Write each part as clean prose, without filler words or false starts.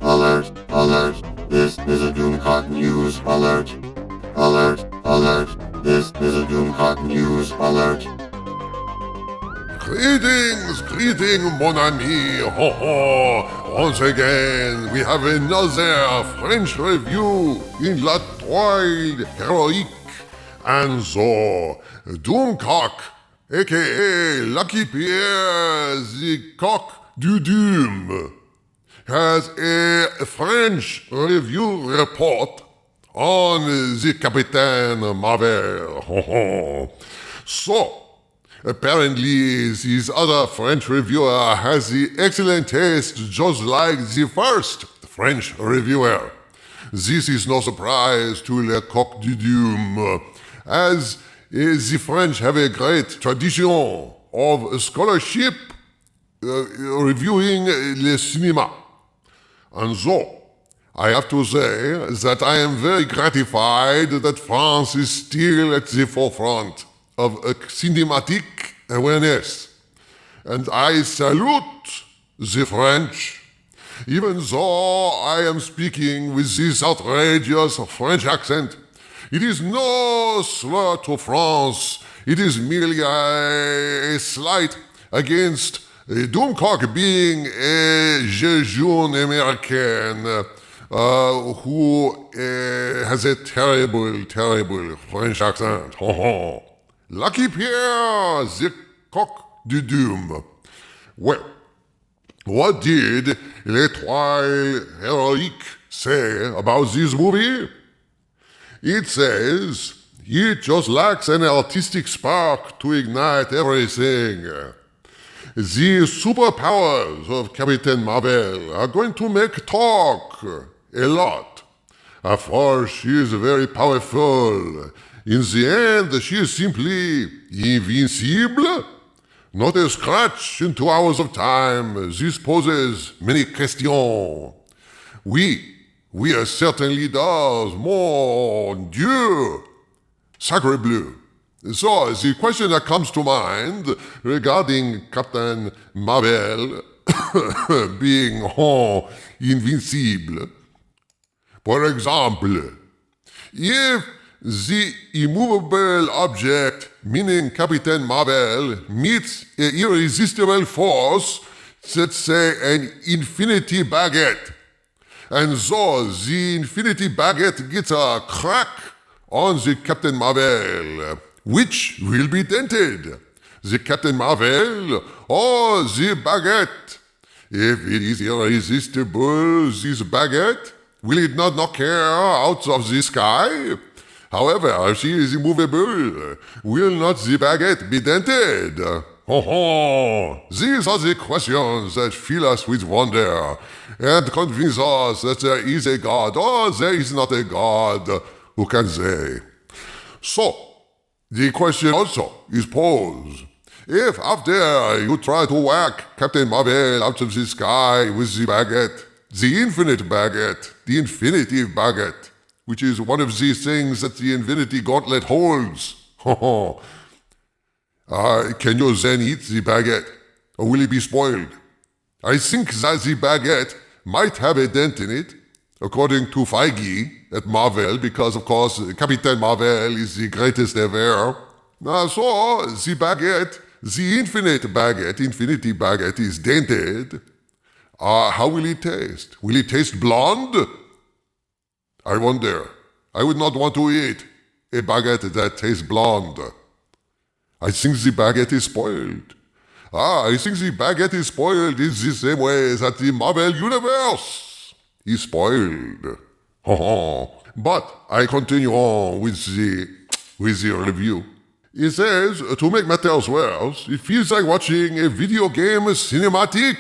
alert, alert. This is a Doomcock News alert. Alert, alert. This is a Doomcock News alert. Greetings, mon ami. Ho ho. Once again, we have another French review in La Toile Heroique. And so, Doomcock, aka Lucky Pierre, the cock du Doom, has a French review report on the Capitaine Marvel. So, apparently this other French reviewer has the excellent taste just like the first French reviewer. This is no surprise to Le Coq du Doom, as the French have a great tradition of scholarship reviewing le cinéma. And so, I have to say that I am very gratified that France is still at the forefront of cinematic awareness. And I salute the French, even though I am speaking with this outrageous French accent. It is no slur to France, it is merely a slight against Doomcock being a jeune American who has a terrible French accent. Lucky Pierre, the Coq du Doom. Well, what did L'Étoile Héroïque say about this movie? It says, it just lacks an artistic spark to ignite everything. The superpowers of Captain Marvel are going to make talk a lot. Of course, she is very powerful. In the end, she is simply invincible. Not a scratch in 2 hours of time. This poses many questions. Oui, certainly does. Mon Dieu! Sacre Bleu. So, the question that comes to mind regarding Captain Marvel being invincible. For example, if the immovable object, meaning Captain Marvel, meets an irresistible force, let's say an infinity baguette, and so the infinity baguette gets a crack on the Captain Marvel, which will be dented. The Captain Marvel or the baguette? If it is irresistible, this baguette, will it not knock her out of the sky? However, if she is immovable, will not the baguette be dented? These are the questions that fill us with wonder and convince us that there is a God or there is not a God. Who can say? So, the question also is posed. If after you try to whack Captain Marvel out of the sky with the baguette, the infinite baguette, the infinity baguette, which is one of these things that the infinity gauntlet holds, can you then eat the baguette, or will it be spoiled? I think that the baguette might have a dent in it, according to Feige at Marvel, because of course Captain Marvel is the greatest ever. So the baguette, the infinity baguette is dented. How will it taste? Will it taste blonde? I wonder. I would not want to eat a baguette that tastes blonde. I think the baguette is spoiled. I think the baguette is spoiled in the same way that the Marvel Universe is spoiled. But I continue on with the review. It says, to make matters worse, it feels like watching a video game cinematic.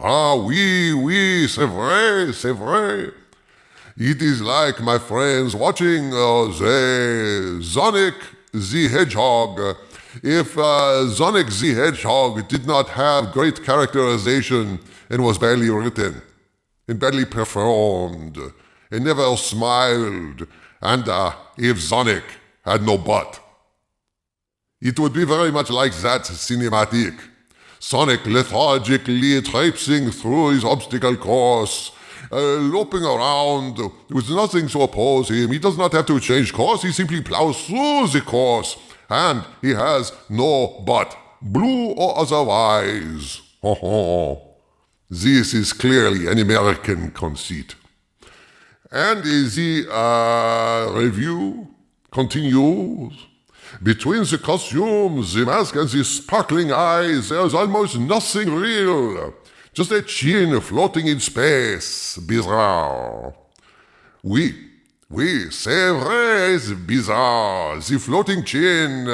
Oui, c'est vrai. It is like, my friends, watching the Sonic the Hedgehog. If Sonic the Hedgehog did not have great characterization and was badly written and badly performed and never smiled, and if Sonic had no butt, it would be very much like that cinematic. Sonic lethargically traipsing through his obstacle course, loping around with nothing to oppose him. He does not have to change course, he simply plows through the course, and he has no but, blue or otherwise. This is clearly an American conceit. And the review continues. Between the costumes, the mask, and the sparkling eyes, there's almost nothing real. Just a chin floating in space. Bizarre. Oui, c'est vrai, c'est bizarre. The floating chin.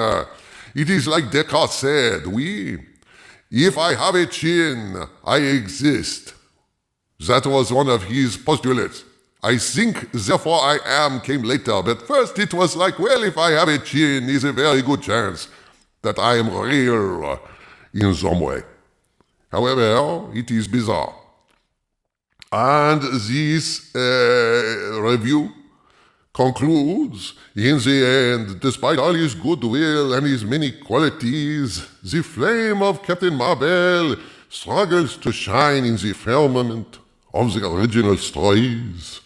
It is like Descartes said, oui. If I have a chin, I exist. That was one of his postulates. I think, therefore I am came later, but first it was like, well, if I have a chin, it's a very good chance that I am real in some way. However, it is bizarre. And this review concludes, in the end, despite all his goodwill and his many qualities, the flame of Captain Marvel struggles to shine in the firmament of the original stories.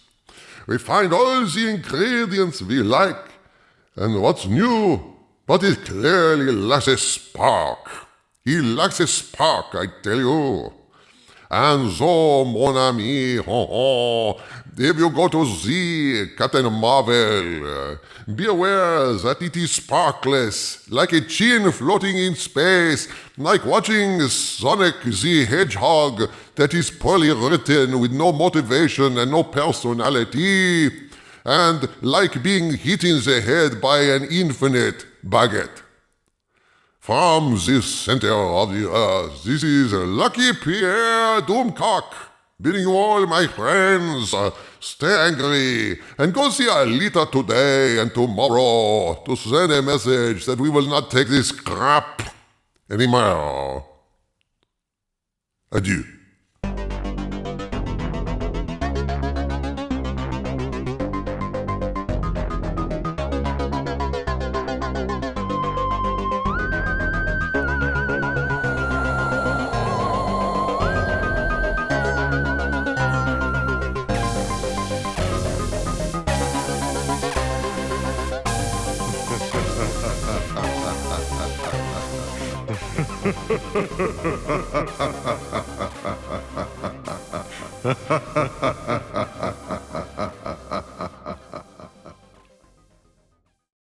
We find all the ingredients we like, and what's new, but it clearly lacks a spark. He lacks a spark, I tell you. And so, mon ami, if you go to see Captain Marvel, be aware that it is sparkless, like a chin floating in space, like watching Sonic the Hedgehog that is poorly written with no motivation and no personality, and like being hit in the head by an infinite baguette. From the center of the earth, this is Lucky Pierre Doomcock, bidding you all, my friends, stay angry and go see Alita today and tomorrow to send a message that we will not take this crap anymore. Adieu. Ha ha ha.